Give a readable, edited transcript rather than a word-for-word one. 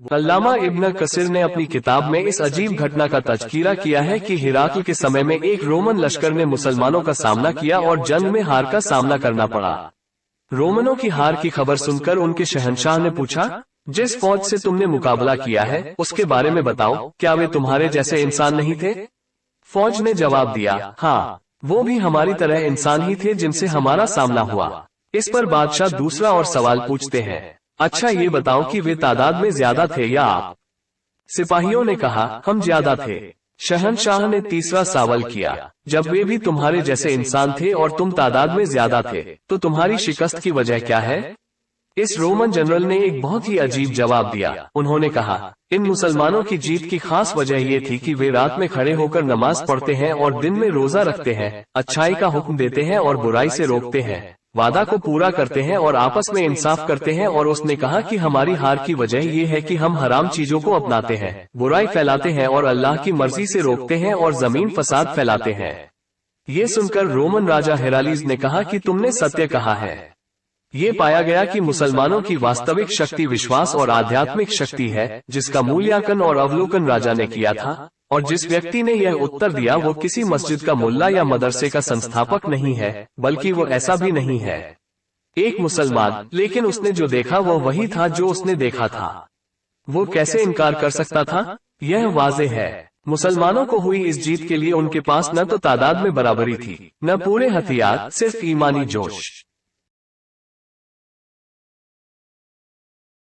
अल्लामा इब्न कसीर ने अपनी किताब में इस अजीब घटना का तज़किरा किया है कि हिराक्ल के समय में एक रोमन लश्कर ने मुसलमानों का सामना किया और जंग में हार का सामना करना पड़ा। रोमनों की हार की खबर सुनकर उनके शहंशाह ने पूछा, जिस फौज से तुमने मुकाबला किया है उसके बारे में बताओ, क्या वे तुम्हारे जैसे इंसान नहीं थे? फौज ने जवाब दिया, हाँ, वो भी हमारी तरह इंसान ही थे जिनसे हमारा सामना हुआ। इस पर बादशाह दूसरा और सवाल पूछते हैं, अच्छा ये बताओ कि वे तादाद में ज्यादा थे या आप? सिपाहियों ने कहा, हम ज्यादा थे। शहंशाह ने तीसरा सवाल किया, जब वे भी तुम्हारे जैसे इंसान थे और तुम तादाद में ज्यादा थे, तो तुम्हारी शिकस्त की वजह क्या है? इस रोमन जनरल ने एक बहुत ही अजीब जवाब दिया। उन्होंने कहा, इन मुसलमानों की जीत की खास वजह ये थी कि वे रात में खड़े होकर नमाज पढ़ते हैं और दिन में रोजा रखते हैं, अच्छाई का हुक्म देते हैं और बुराई से रोकते हैं, वादा को पूरा करते हैं और आपस में इंसाफ करते हैं। और उसने कहा कि हमारी हार की वजह ये है कि हम हराम चीजों को अपनाते हैं, बुराई फैलाते हैं और अल्लाह की मर्जी से रोकते हैं और जमीन फसाद फैलाते हैं। ये सुनकर रोमन राजा हेराक्लिस ने कहा कि तुमने सत्य कहा है। ये पाया गया कि मुसलमानों की वास्तविक शक्ति विश्वास और आध्यात्मिक शक्ति है, जिसका मूल्यांकन और अवलोकन राजा ने किया था। और जिस व्यक्ति ने यह उत्तर दिया वो किसी मस्जिद का मुल्ला या मदरसे का संस्थापक नहीं है, बल्कि वो ऐसा भी नहीं है, एक मुसलमान। लेकिन उसने जो देखा वो वही था जो उसने देखा था। वो कैसे इनकार कर सकता था? यह वाज़ेह है। मुसलमानों को हुई इस जीत के लिए उनके पास न तो तादाद में बराबरी थी, न पूरे हथियार, सिर्फ ईमानी जोश।